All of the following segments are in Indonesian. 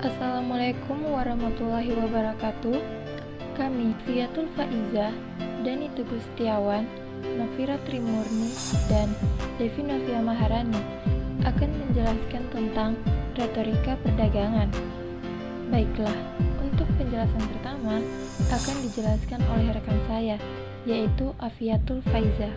Assalamualaikum warahmatullahi wabarakatuh. Kami Fiatul Faizah, Dani Teguh Setiawan, Novira Trimurni, dan Devi Novia Maharani akan menjelaskan tentang retorika perdagangan. Baiklah, untuk penjelasan pertama akan dijelaskan oleh rekan saya, yaitu Afiatul Faizah.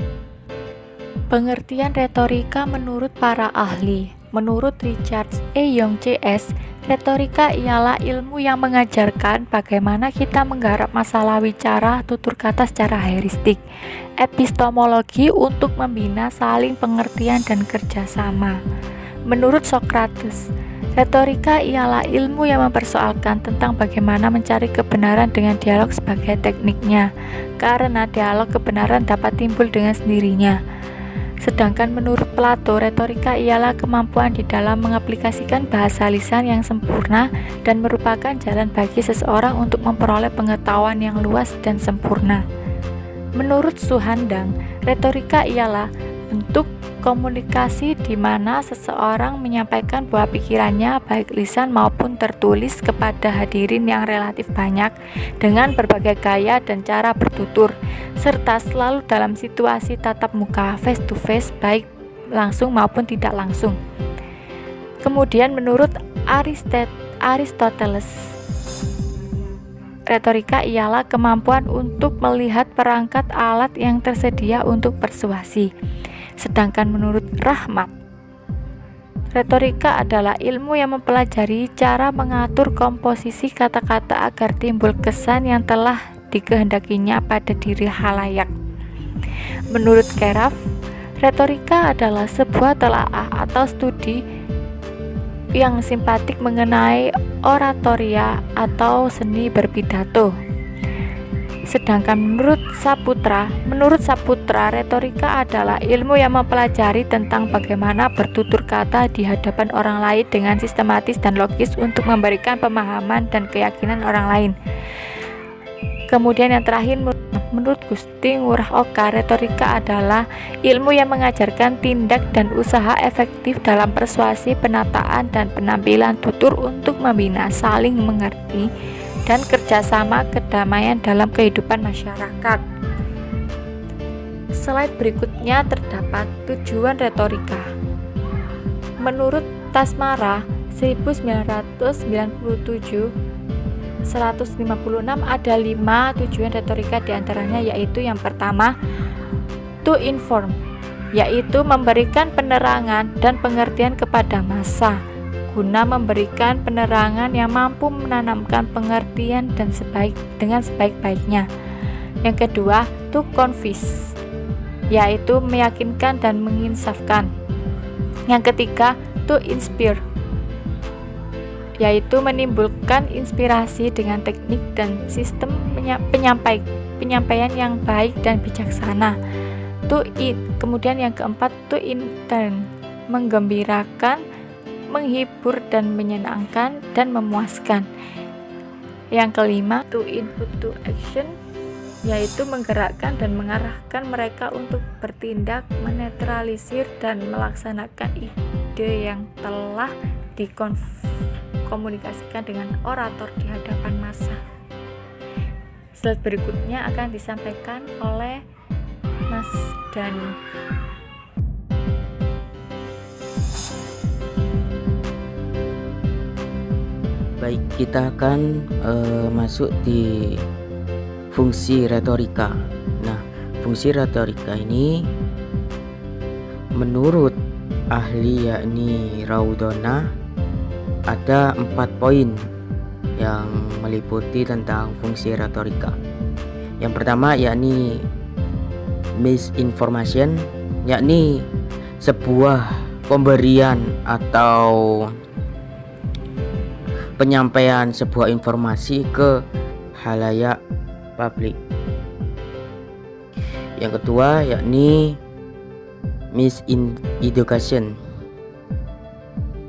Pengertian retorika menurut para ahli. Menurut Richard E. Young CS, retorika ialah ilmu yang mengajarkan bagaimana kita menggarap masalah wicara tutur kata secara heuristik. Epistemologi untuk membina saling pengertian dan kerjasama. Menurut Socrates, retorika ialah ilmu yang mempersoalkan tentang bagaimana mencari kebenaran dengan dialog sebagai tekniknya, karena dialog kebenaran dapat timbul dengan sendirinya. Sedangkan menurut Plato, retorika ialah kemampuan di dalam mengaplikasikan bahasa lisan yang sempurna dan merupakan jalan bagi seseorang untuk memperoleh pengetahuan yang luas dan sempurna. Menurut Suhandang, retorika ialah bentuk komunikasi di mana seseorang menyampaikan buah pikirannya baik lisan maupun tertulis kepada hadirin yang relatif banyak dengan berbagai gaya dan cara bertutur, serta selalu dalam situasi tatap muka face to face baik langsung maupun tidak langsung. Kemudian menurut Aristoteles, retorika ialah kemampuan untuk melihat perangkat alat yang tersedia untuk persuasi. Sedangkan menurut Rahmat, retorika adalah ilmu yang mempelajari cara mengatur komposisi kata-kata agar timbul kesan yang telah dikehendakinya pada diri khalayak. Menurut Keraf, retorika adalah sebuah telaah atau studi yang simpatik mengenai oratoria atau seni berpidato. Sedangkan menurut Saputra, retorika adalah ilmu yang mempelajari tentang bagaimana bertutur kata di hadapan orang lain dengan sistematis dan logis untuk memberikan pemahaman dan keyakinan orang lain. Kemudian yang terakhir, menurut Gusti Ngurah Oka, retorika adalah ilmu yang mengajarkan tindak dan usaha efektif dalam persuasi, penataan, dan penampilan tutur untuk membina saling mengerti dan kerjasama kedamaian dalam kehidupan masyarakat. Slide berikutnya terdapat tujuan retorika. Menurut Tasmara 1997-156 ada 5 tujuan retorika diantaranya, yaitu yang pertama, to inform, yaitu memberikan penerangan dan pengertian kepada massa guna memberikan penerangan yang mampu menanamkan pengertian dan dengan sebaik-baiknya. Yang kedua, to convince, yaitu meyakinkan dan menginsafkan. Yang ketiga, to inspire, yaitu menimbulkan inspirasi dengan teknik dan sistem penyampaian yang baik dan bijaksana. Kemudian yang keempat, to entertain, menggembirakan, menghibur dan menyenangkan dan memuaskan. Yang kelima, to input to action, yaitu menggerakkan dan mengarahkan mereka untuk bertindak, menetralisir dan melaksanakan ide yang telah dikomunikasikan dengan orator di hadapan massa. Slide berikutnya akan disampaikan oleh Mas Dani. Baik, kita akan masuk di fungsi retorika. Nah, fungsi retorika ini menurut ahli yakni Raudona ada 4 poin yang meliputi tentang fungsi retorika. Yang pertama yakni misinformation, yakni sebuah pemberian atau penyampaian sebuah informasi ke khalayak publik. Yang kedua yakni miseducation,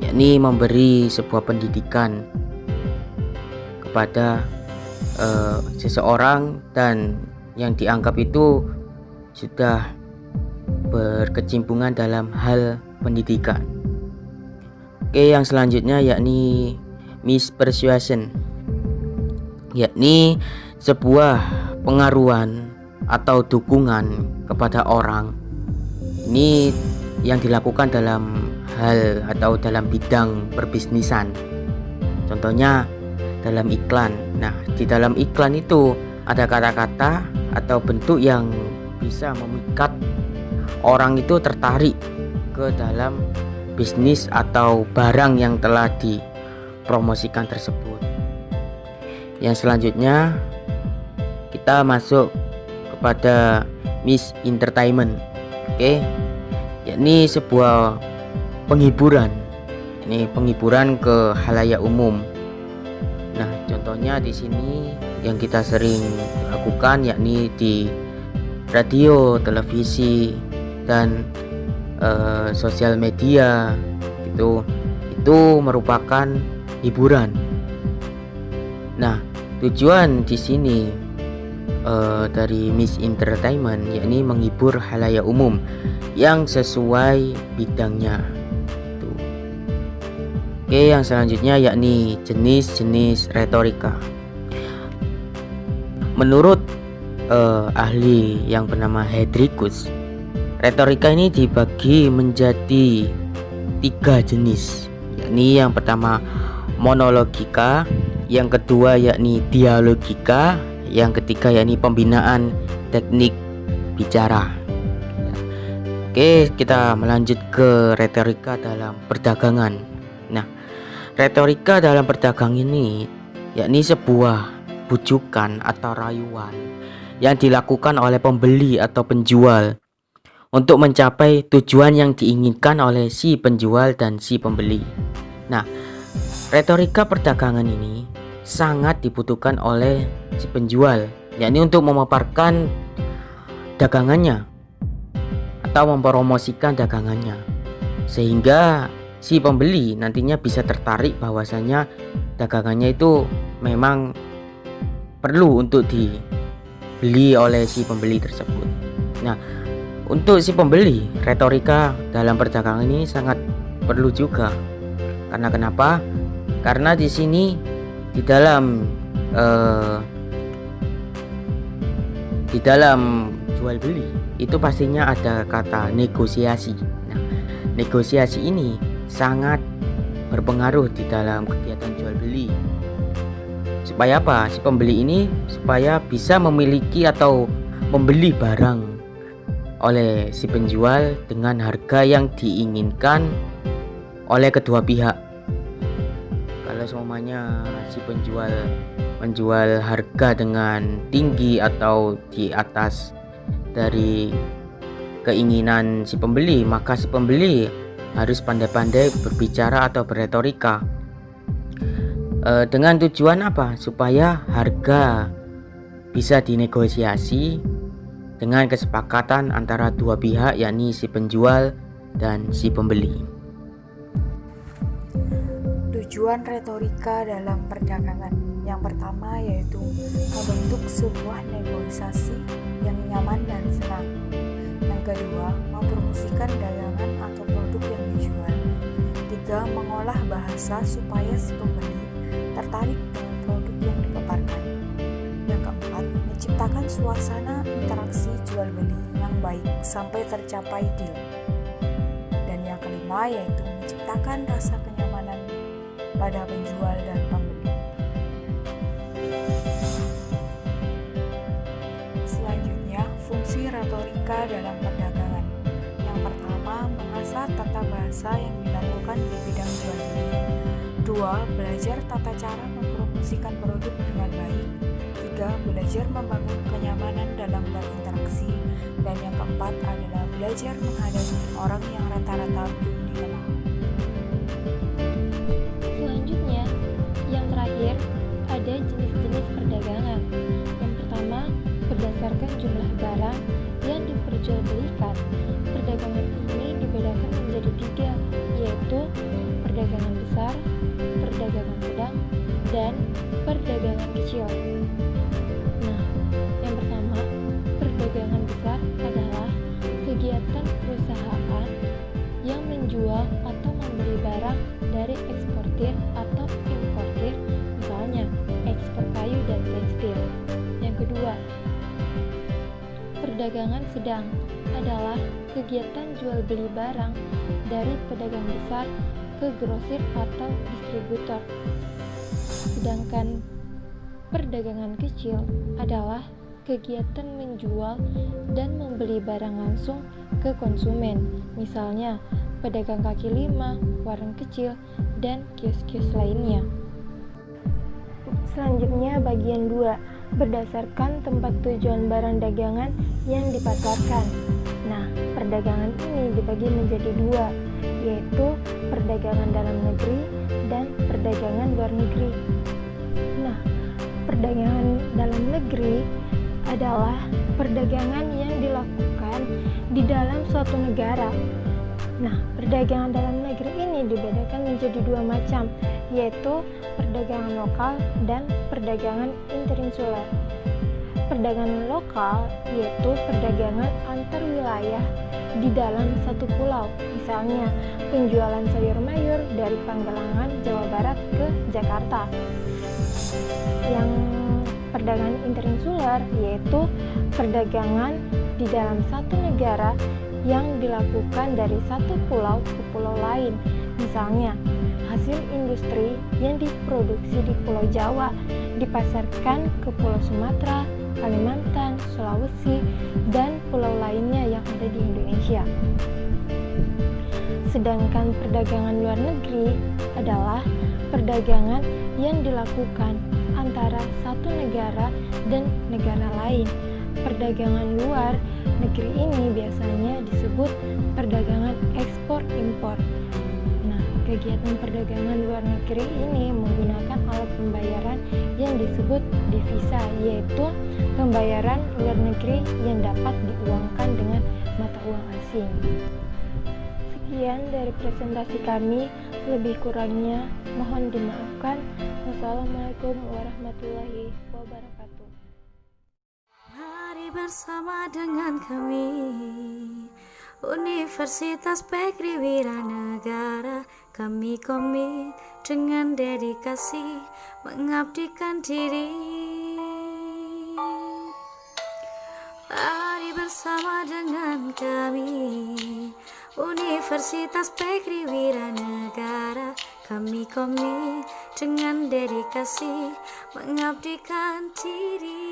yakni memberi sebuah pendidikan kepada seseorang dan yang dianggap itu sudah berkecimpungan dalam hal pendidikan. Oke, yang selanjutnya yakni mispersuasion, yakni sebuah pengaruhan atau dukungan kepada orang. Ini yang dilakukan dalam hal atau dalam bidang perbisnisan. Contohnya dalam iklan. Nah, di dalam iklan itu ada kata-kata atau bentuk yang bisa memikat orang itu tertarik ke dalam bisnis atau barang yang telah dipromosikan tersebut. Yang selanjutnya kita masuk kepada misentertainment, yakni sebuah penghiburan. Ini penghiburan ke halayak umum. Nah, contohnya di sini yang kita sering lakukan yakni di radio, televisi, dan sosial media itu merupakan hiburan. Nah, tujuan di sini dari misentertainment yakni menghibur halayak umum yang sesuai bidangnya. Oke, yang selanjutnya yakni jenis-jenis retorika. Menurut ahli yang bernama Heidricus, retorika ini dibagi menjadi 3 jenis, yakni yang pertama monologika, yang kedua yakni dialogika, yang ketiga yakni pembinaan teknik bicara. Oke, kita melanjut ke retorika dalam perdagangan. Nah, retorika dalam perdagangan ini yakni sebuah bujukan atau rayuan yang dilakukan oleh pembeli atau penjual untuk mencapai tujuan yang diinginkan oleh si penjual dan si pembeli. Nah, retorika perdagangan ini sangat dibutuhkan oleh si penjual, yakni untuk memaparkan dagangannya atau mempromosikan dagangannya, sehingga si pembeli nantinya bisa tertarik bahwasanya dagangannya itu memang perlu untuk dibeli oleh si pembeli tersebut. Nah, untuk si pembeli, retorika dalam perdagangan ini sangat perlu juga. Karena kenapa? Karena di sini di dalam jual beli itu pastinya ada kata negosiasi. Nah, negosiasi ini sangat berpengaruh di dalam kegiatan jual beli. Supaya apa? Si pembeli ini supaya bisa memiliki atau membeli barang oleh si penjual dengan harga yang diinginkan oleh kedua pihak. Kalau semuanya si penjual menjual harga dengan tinggi atau di atas dari keinginan si pembeli, maka si pembeli harus pandai-pandai berbicara atau berretorika. Dengan tujuan apa? Supaya harga bisa dinegosiasi dengan kesepakatan antara dua pihak, yakni si penjual dan si pembeli. Tujuan retorika dalam perdagangan yang pertama yaitu membentuk sebuah negosiasi yang nyaman dan senang. Yang kedua, mempromosikan dagangan atau produk yang dijual. 3. Mengolah bahasa supaya si pembeli tertarik dengan produk yang dipaparkan. Yang keempat, menciptakan suasana interaksi jual beli yang baik sampai tercapai deal. Dan yang kelima yaitu menciptakan rasa kenyamanan pada penjual dan pembeli. Selanjutnya, fungsi retorika dalam perdagangan. Yang pertama, mengasah tata bahasa yang dilakukan di bidang jual beli. 2. Belajar tata cara mempromosikan produk dengan baik. 3. Belajar membangun kenyamanan dalam berinteraksi. Dan yang keempat adalah belajar menghadapi orang yang rata-rata belum dikenal. Selanjutnya, yang terakhir ada jenis-jenis perdagangan. Yang pertama, berdasarkan jumlah barang yang diperjualbelikan. Perdagangan ini dibedakan menjadi 3, yaitu perdagangan besar, perdagangan sedang, dan perdagangan kecil. Nah, yang pertama, perdagangan besar adalah kegiatan perusahaan yang menjual atau membeli barang dari eksportir atau importir Perdagangan sedang adalah kegiatan jual beli barang dari pedagang besar ke grosir atau distributor. Sedangkan perdagangan kecil adalah kegiatan menjual dan membeli barang langsung ke konsumen, misalnya pedagang kaki lima, warung kecil, dan kios-kios lainnya. Selanjutnya bagian 2, berdasarkan tempat tujuan barang dagangan yang dipasarkan. Nah, perdagangan ini dibagi menjadi 2, yaitu perdagangan dalam negeri dan perdagangan luar negeri. Nah, perdagangan dalam negeri adalah perdagangan yang dilakukan di dalam suatu negara. Nah, perdagangan dalam negeri ini dibedakan menjadi 2 macam, yaitu perdagangan lokal dan perdagangan interinsular. Perdagangan lokal yaitu perdagangan antar wilayah di dalam satu pulau, misalnya penjualan sayur mayur dari Panggelangan, Jawa Barat ke Jakarta. Yang perdagangan interinsular yaitu perdagangan di dalam satu negara yang dilakukan dari satu pulau ke pulau lain, misalnya hasil industri yang diproduksi di Pulau Jawa dipasarkan ke Pulau Sumatera, Kalimantan, Sulawesi, dan pulau lainnya yang ada di Indonesia. Sedangkan perdagangan luar negeri adalah perdagangan yang dilakukan antara satu negara dan negara lain. Perdagangan luar negeri ini biasanya disebut perdagangan ekspor-impor. Nah, kegiatan perdagangan luar negeri ini menggunakan alat pembayaran yang disebut devisa, yaitu pembayaran luar negeri yang dapat diuangkan dengan mata uang asing. Sekian dari presentasi kami, lebih kurangnya mohon dimaafkan. Wassalamualaikum warahmatullahi wabarakatuh. Mari bersama dengan kami, Universitas Pegri Wiranegara. Kami komit dengan dedikasi mengabdikan diri. Mari bersama dengan kami, Universitas Pegri Wiranegara. Kami komit dengan dedikasi mengabdikan diri.